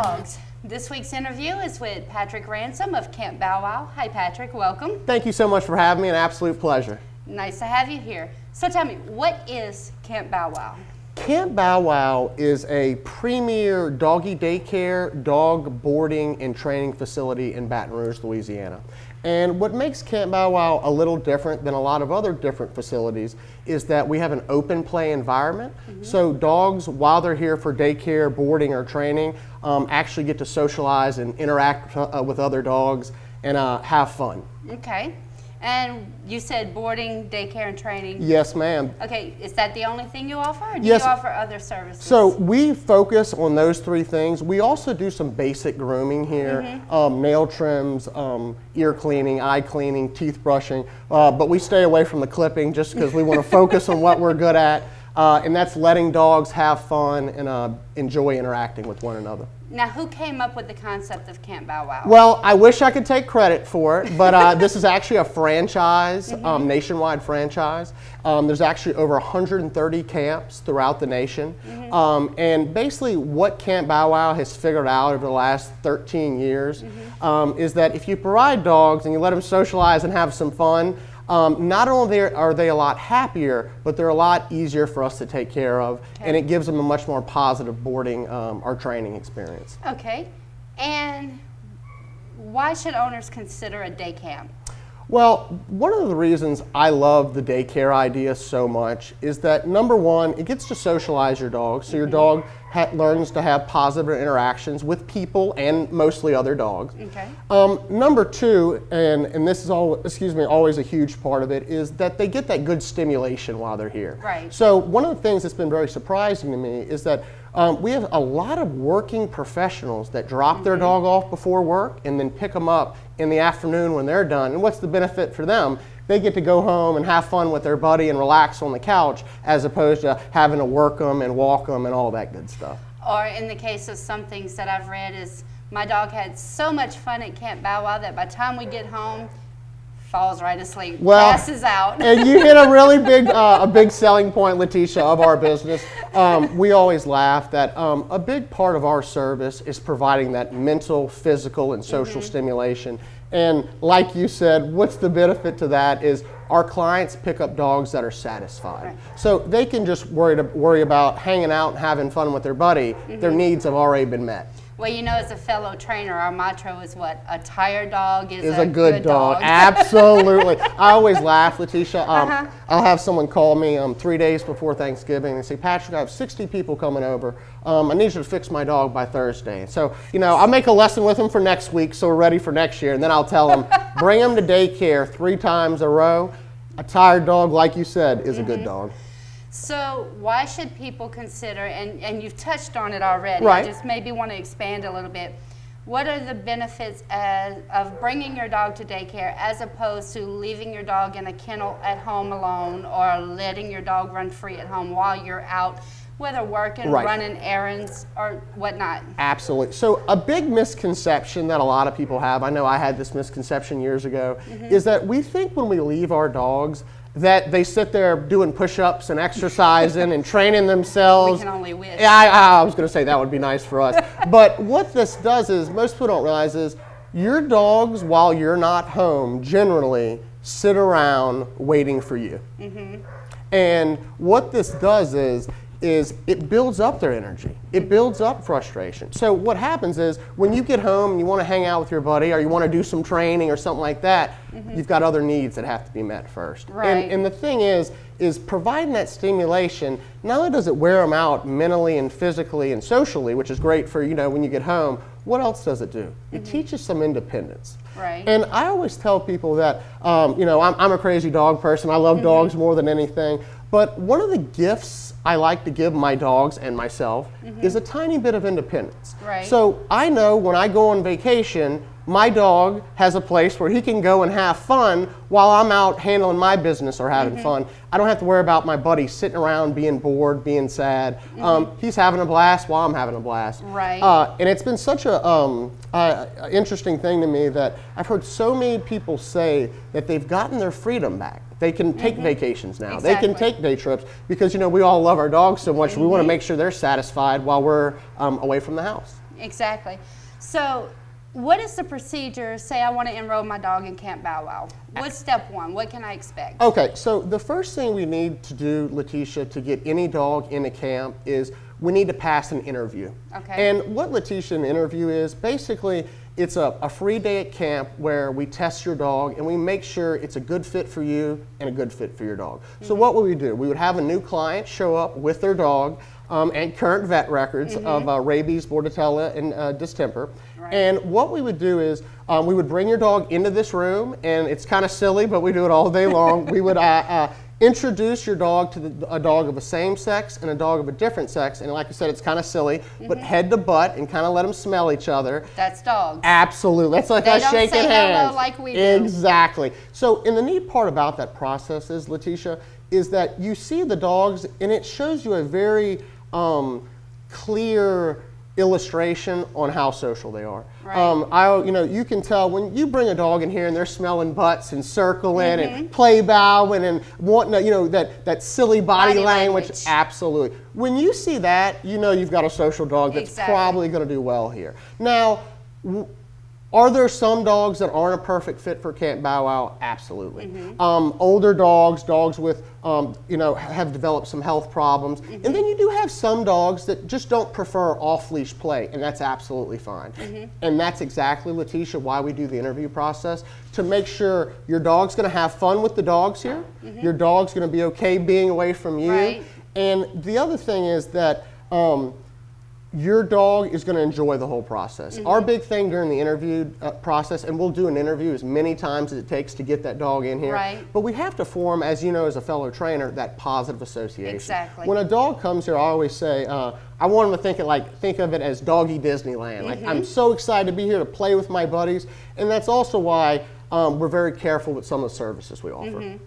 dogs. This week's interview is with Patrick Ransom of Camp Bow Wow. Hi Patrick, welcome. Thank you so much for having me, an absolute pleasure. Nice to have you here. So tell me, what is Camp Bow Wow? Camp Bow Wow is a premier doggy daycare, dog boarding, and training facility in Baton Rouge, Louisiana. And what makes Camp Bow Wow a little different than a lot of other different facilities is that we have an open play environment. So dogs, while they're here for daycare, boarding, or training, actually get to socialize and interact with other dogs and have fun. Okay. And you said boarding, daycare, and training. Yes, ma'am. Okay, is that the only thing you offer, or do Yes. you offer other services? So we focus on those three things. We also do some basic grooming here, nail trims, ear cleaning, eye cleaning, teeth brushing, but we stay away from the clipping just because we want to focus on what we're good at, and that's letting dogs have fun and enjoy interacting with one another. Now, who came up with the concept of Camp Bow Wow? Well, I wish I could take credit for it, but this is actually a franchise, nationwide franchise. There's actually over 130 camps throughout the nation. And basically what Camp Bow Wow has figured out over the last 13 years is that if you provide dogs and you let them socialize and have some fun, not only are they a lot happier, but they're a lot easier for us to take care of, and it gives them a much more positive boarding or training experience. Okay, and why should owners consider a day camp? Well, one of the reasons I love the daycare idea so much is that, number one, it gets to socialize your dog, so your dog learns to have positive interactions with people and mostly other dogs. Okay. Number two, and this is always a huge part of it, is that they get that good stimulation while they're here. Right. So one of the things that's been very surprising to me is that we have a lot of working professionals that drop their dog off before work and then pick them up in the afternoon when they're done. And what's the benefit for them? They get to go home and have fun with their buddy and relax on the couch, as opposed to having to work them and walk them and all that good stuff. Or in the case of some things that I've read is my dog had so much fun at Camp Bow Wow that by the time we get home, falls right asleep, passes out. And you hit a really big selling point, Letitia, of our business. We always laugh that a big part of our service is providing that mental, physical, and social stimulation. And like you said, what's the benefit to that is our clients pick up dogs that are satisfied. Right. So they can just worry about hanging out and having fun with their buddy. Their needs have already been met. Well, you know, as a fellow trainer, our motto is what? A tired dog is a good dog. Absolutely. I always laugh, Letitia. I'll have someone call me 3 days before Thanksgiving and say, Patrick, I have 60 people coming over. I need you to fix my dog by Thursday. So, you know, I'll make a lesson with them for next week so we're ready for next year. And then I'll tell them, bring them to daycare 3 times a row. A tired dog, like you said, is a good dog. So why should people consider, and you've touched on it already, Right. I just maybe want to expand a little bit. What are the benefits of bringing your dog to daycare as opposed to leaving your dog in a kennel at home alone, or letting your dog run free at home while you're out, whether working, running errands, or whatnot? Absolutely. So a big misconception that a lot of people have, I know I had this misconception years ago, is that we think when we leave our dogs that they sit there doing push-ups and exercising and training themselves. We can only wish. Yeah, I was going to say that would be nice for us. But what this does is, most people don't realize is, your dogs, while you're not home, generally sit around waiting for you. And what this does is it builds up their energy. It builds up frustration. So what happens is, when you get home and you want to hang out with your buddy, or you want to do some training or something like that, you've got other needs that have to be met first. Right. And the thing is providing that stimulation, not only does it wear them out mentally and physically and socially, which is great for, you know, when you get home, what else does it do? It teaches some independence. Right. And I always tell people that, you know, I'm a crazy dog person. I love dogs more than anything. But one of the gifts I like to give my dogs and myself is a tiny bit of independence. Right. So I know when I go on vacation, my dog has a place where he can go and have fun while I'm out handling my business or having fun. I don't have to worry about my buddy sitting around being bored, being sad. He's having a blast while I'm having a blast. Right. And it's been such a interesting thing to me that I've heard so many people say that they've gotten their freedom back. They can take vacations now. Exactly. They can take day trips because, you know, we all love our dogs so much. We want to make sure they're satisfied while we're away from the house. exactly. So what is the procedure? Say I want to enroll my dog in Camp Bow Wow. What's step one? What can I expect? Okay, so the first thing we need to do, Letitia, to get any dog into camp is we need to pass an interview. Okay. And what Letitia, an interview is, basically it's a free day at camp where we test your dog and we make sure it's a good fit for you and a good fit for your dog. So what would we do? We would have a new client show up with their dog and current vet records of rabies, bordetella, and distemper. Right. And what we would do is we would bring your dog into this room, and it's kind of silly, but we do it all day long. We would introduce your dog to a dog of the same sex and a dog of a different sex. And like I said, it's kind of silly, but head to butt and kind of let them smell each other. That's dogs. Absolutely. That's like They us don't shaking say hands. hello like we do. Exactly. So, and the neat part about that process is, Letitia, is that you see the dogs, and it shows you a very clear illustration on how social they are. Right. You can tell when you bring a dog in here and they're smelling butts and circling and play bowing and wanting to, that silly body language. Absolutely. When you see that, you know you've got a social dog that's probably going to do well here. Now, are there some dogs that aren't a perfect fit for Camp Bow Wow? Absolutely. Older dogs with, have developed some health problems. And then you do have some dogs that just don't prefer off-leash play, and that's absolutely fine. And that's exactly, Letitia, why we do the interview process, to make sure your dog's going to have fun with the dogs here, your dog's going to be okay being away from you. Right. And the other thing is that your dog is going to enjoy the whole process. Our big thing during the interview process, and we'll do an interview as many times as it takes to get that dog in here, Right. but we have to form, as you know, as a fellow trainer, that positive association. Exactly. When a dog comes here, I always say, I want them to think of it as doggy Disneyland. Like, I'm so excited to be here to play with my buddies, and that's also why we're very careful with some of the services we offer.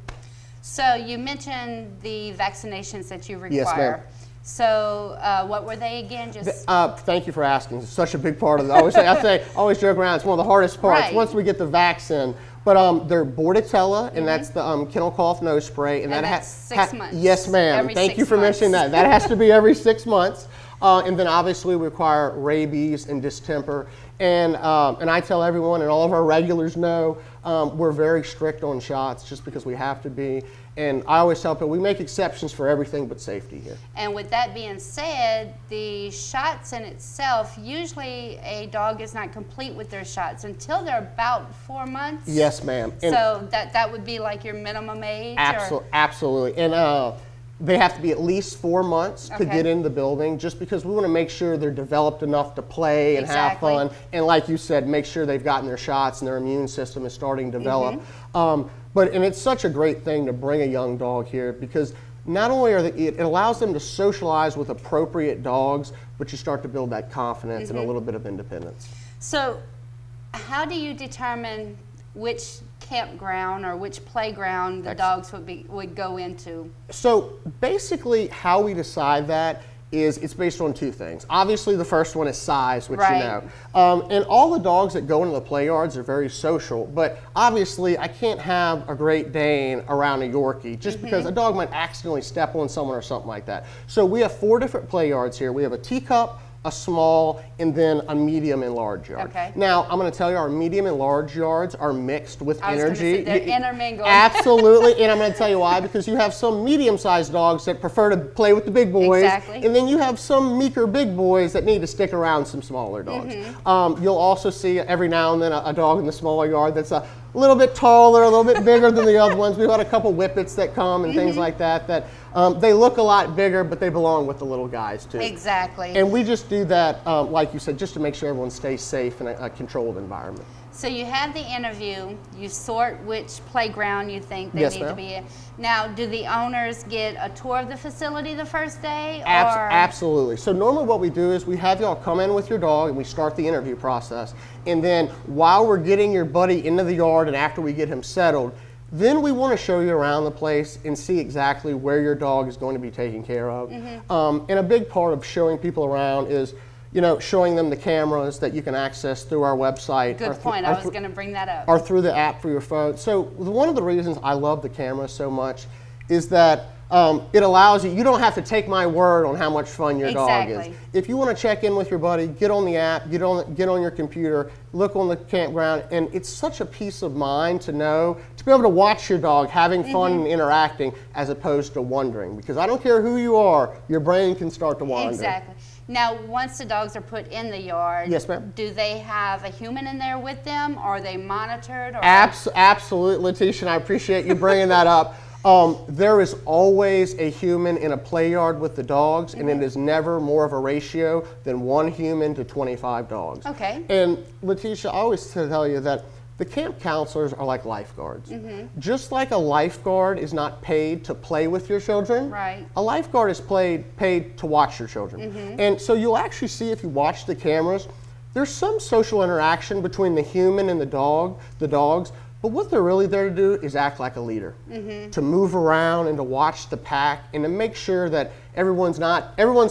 So you mentioned the vaccinations that you require. Yes, ma'am. So what were they again? Just Thank you for asking. It's such a big part of it. I always joke around, it's one of the hardest parts Right. once we get the vaccine. But they're bordetella, and that's the kennel cough nose spray. And that's 6 months. Yes, ma'am. Every Thank 6 you for months. mentioning that. That has to be every 6 months. And then obviously we require rabies and distemper. And I tell everyone, and all of our regulars know, we're very strict on shots just because we have to be. And I always tell people we make exceptions for everything but safety here. And with that being said, the shots in itself, usually a dog is not complete with their shots until they're about 4 months. Yes, ma'am. So that would be like your minimum age? Absolutely. And they have to be at least 4 months to get in the building, just because we want to make sure they're developed enough to play and have fun. And like you said, make sure they've gotten their shots and their immune system is starting to develop. And it's such a great thing to bring a young dog here, because not only it allows them to socialize with appropriate dogs, but you start to build that confidence and a little bit of independence. So how do you determine which campground or which playground the dogs would go into? So basically how we decide that is it's based on two things. Obviously the first one is size, which you know. And all the dogs that go into the play yards are very social, but obviously I can't have a Great Dane around a Yorkie just because a dog might accidentally step on someone or something like that. So we have 4 different play yards here. We have a teacup, a small, and then a medium and large yard. Okay. Now, I'm going to tell you, our medium and large yards are mixed with energy. They're intermingled. Absolutely, and I'm going to tell you why, because you have some medium-sized dogs that prefer to play with the big boys, and then you have some meeker big boys that need to stick around some smaller dogs. You'll also see every now and then a dog in the smaller yard that's a little bit taller, a little bit bigger than the other ones. We've got a couple whippets that come and things like that they look a lot bigger, but they belong with the little guys too. Exactly. And we just do that, like you said, just to make sure everyone stays safe in a controlled environment. So you have the interview, you sort which playground you think they need to be in. Now, do the owners get a tour of the facility the first day? Absolutely. So normally what we do is we have y'all come in with your dog and we start the interview process. And then while we're getting your buddy into the yard and after we get him settled, then we want to show you around the place and see exactly where your dog is going to be taken care of. And a big part of showing people around is, showing them the cameras that you can access through our website. Good point. I was going to bring that up. Or through the app for your phone. So one of the reasons I love the cameras so much is that it allows you don't have to take my word on how much fun your dog is. Exactly. If you want to check in with your buddy, get on the app, get on your computer, look on the campground, and it's such a peace of mind to know, to be able to watch your dog having fun and interacting as opposed to wandering. Because I don't care who you are, your brain can start to wander. Exactly. Now, once the dogs are put in the yard, yes, ma'am. Do they have a human in there with them? Or are they monitored? Or Absolutely, Letitia, and I appreciate you bringing that up. There is always a human in a play yard with the dogs, and it is never more of a ratio than 1 human to 25 dogs. Okay. And Letitia, I always tell you that the camp counselors are like lifeguards. Just like a lifeguard is not paid to play with your children, right, a lifeguard is paid to watch your children. And so you'll actually see, if you watch the cameras, there's some social interaction between the human and the dogs, but what they're really there to do is act like a leader, to move around and to watch the pack and to make sure that everyone's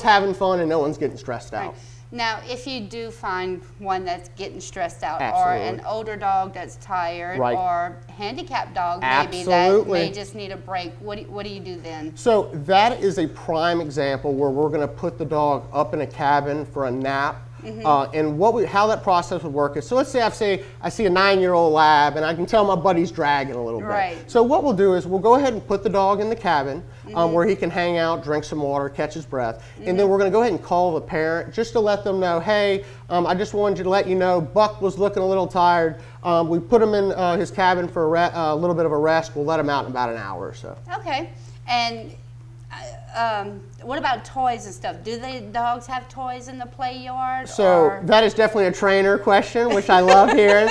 having fun and no one's getting stressed out. right. Now, if you do find one that's getting stressed out, Absolutely. or an older dog that's tired, Right. or handicapped dog maybe Absolutely. that may just need a break, what do you do then? So that is a prime example where we're going to put the dog up in a cabin for a nap. And how that process would work is, so let's say I see a 9-year-old lab and I can tell my buddy's dragging a little bit. Right. So what we'll do is we'll go ahead and put the dog in the cabin where he can hang out, drink some water, catch his breath, and then we're going to go ahead and call the parent just to let them know, hey, I just wanted to let you know Buck was looking a little tired. We put him in his cabin for a little bit of a rest. We'll let him out in about an hour or so. Okay. And what about toys and stuff? Do the dogs have toys in the play yard? So that is definitely a trainer question, which I love hearing.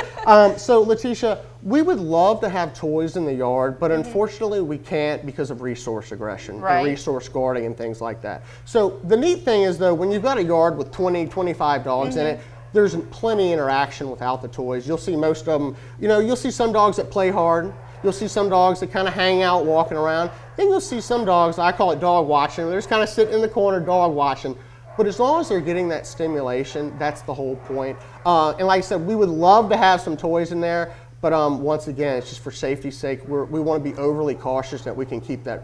So Letitia, we would love to have toys in the yard, but unfortunately we can't because of resource aggression, and resource guarding and things like that. So the neat thing is, though, when you've got a yard with 20, 25 dogs in it, there's plenty of interaction without the toys. You'll see most of them, you'll see some dogs that play hard. You'll see some dogs that kind of hang out walking around. Then you'll see some dogs, I call it dog watching, they're just kind of sitting in the corner dog watching. But as long as they're getting that stimulation, that's the whole point. And like I said, we would love to have some toys in there, but once again, it's just for safety's sake. We want to be overly cautious that we can keep that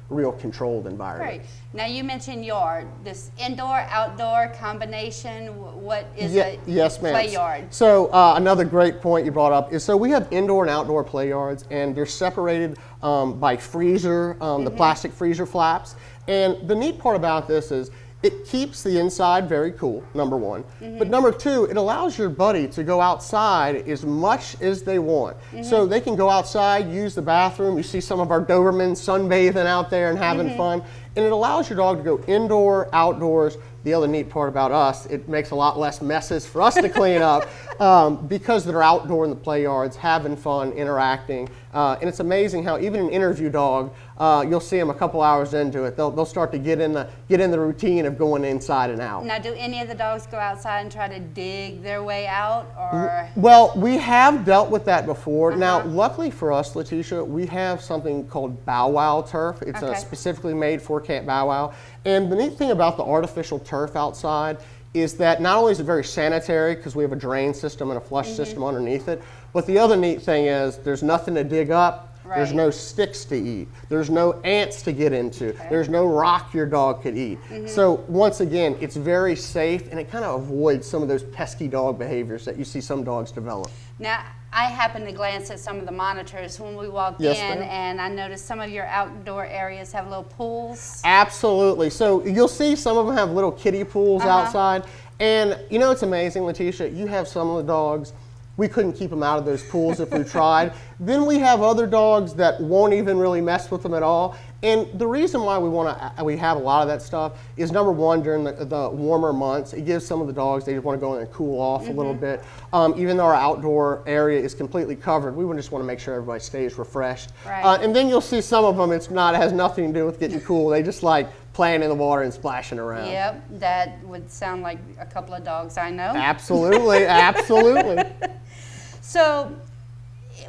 real controlled environment. Right. Now you mentioned yard, this indoor-outdoor combination, what is a play yard? So another great point you brought up is, so we have indoor and outdoor play yards, and they're separated by freezer, the plastic freezer flaps. And the neat part about this is it keeps the inside very cool, number one. But number two, it allows your buddy to go outside as much as they want. So they can go outside, use the bathroom. You see some of our Dobermans sunbathing out there and having fun. And it allows your dog to go indoor, outdoors. The other neat part about us, it makes a lot less messes for us to clean up because they're outdoor in the play yards, having fun, interacting. And it's amazing how even an interview dog, you'll see them a couple hours into it, they'll start to get in the routine of going inside and out. Now, do any of the dogs go outside and try to dig their way out, or? Well, we have dealt with that before. Now, luckily for us, Letitia, we have something called Bow Wow turf. It's specifically made for Camp Bow Wow. And the neat thing about the artificial turf outside is that not only is it very sanitary because we have a drain system and a flush system underneath it, but the other neat thing is there's nothing to dig up. There's no sticks to eat. There's no ants to get into. There's no rock your dog could eat. So once again, it's very safe, and it kind of avoids some of those pesky dog behaviors that you see some dogs develop. Now, I happened to glance at some of the monitors when we walked in, and I noticed some of your outdoor areas have little pools. Absolutely. So you'll see some of them have little kiddie pools outside. And it's amazing, Letitia, you have some of the dogs, we couldn't keep them out of those pools if we tried. Then we have other dogs that won't even really mess with them at all. And the reason why we have a lot of that stuff is, number one, during the warmer months, it gives some of the dogs, they just want to go in and cool off a little bit. Even though our outdoor area is completely covered, we would just want to make sure everybody stays refreshed. And then you'll see some of them, it has nothing to do with getting cool. They just like playing in the water and splashing around. Yep, that would sound like a couple of dogs I know. Absolutely, absolutely. So,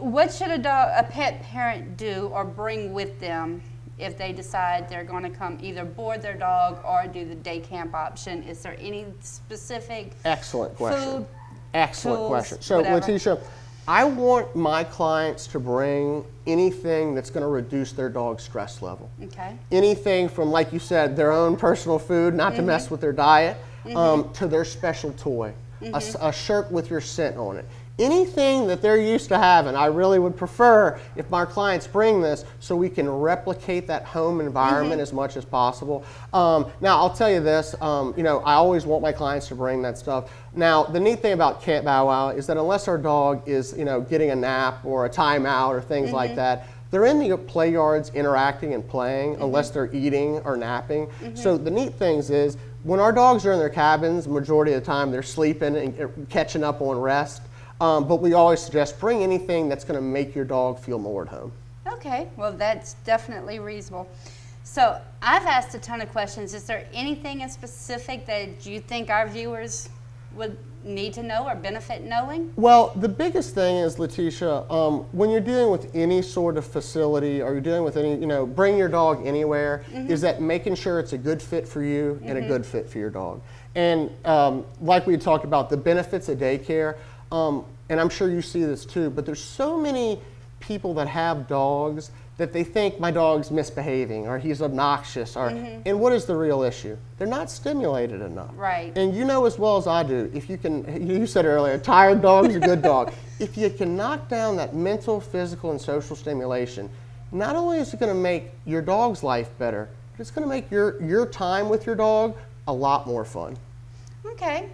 what should a pet parent do or bring with them if they decide they're going to come either board their dog or do the day camp option? Is there any specific Excellent question. food, Excellent tools, question. So, whatever? Letitia, I want my clients to bring anything that's going to reduce their dog's stress level. Okay. Anything from, like you said, their own personal food, not to mess with their diet, to their special toy, a shirt with your scent on it. Anything that they're used to having, I really would prefer if my clients bring this so we can replicate that home environment as much as possible. Now, I'll tell you this, you know, I always want my clients to bring that stuff. Now, the neat thing about Camp Bow Wow is that unless our dog is, you know, getting a nap or a timeout or things like that, they're in the play yards interacting and playing unless they're eating or napping. So the neat things is when our dogs are in their cabins, majority of the time they're sleeping and catching up on rest. But we always suggest bring anything that's going to make your dog feel more at home. Okay, well that's definitely reasonable. So I've asked a ton of questions. Is there anything in specific that you think our viewers would need to know or benefit knowing? Well, the biggest thing is, Letitia, when you're dealing with any sort of facility or you're dealing with any, you know, bring your dog anywhere, is that making sure it's a good fit for you and a good fit for your dog. And like we talked about, the benefits of daycare, and I'm sure you see this too, but there's so many people that have dogs that they think my dog's misbehaving or he's obnoxious, or, and what is the real issue? They're not stimulated enough. Right. And you know as well as I do, if you can, you said earlier, a tired dog is a good dog. If you can knock down that mental, physical, and social stimulation, not only is it going to make your dog's life better, but it's going to make your time with your dog a lot more fun. Okay.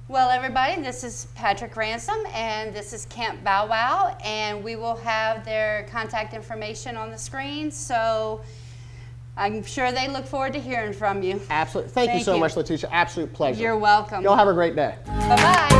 Well, everybody, this is Patrick Ransom, and this is Camp Bow Wow, and we will have their contact information on the screen, so I'm sure they look forward to hearing from you. Absolutely. Thank you so much, Letitia. Absolute pleasure. You're welcome. Y'all have a great day. Bye-bye.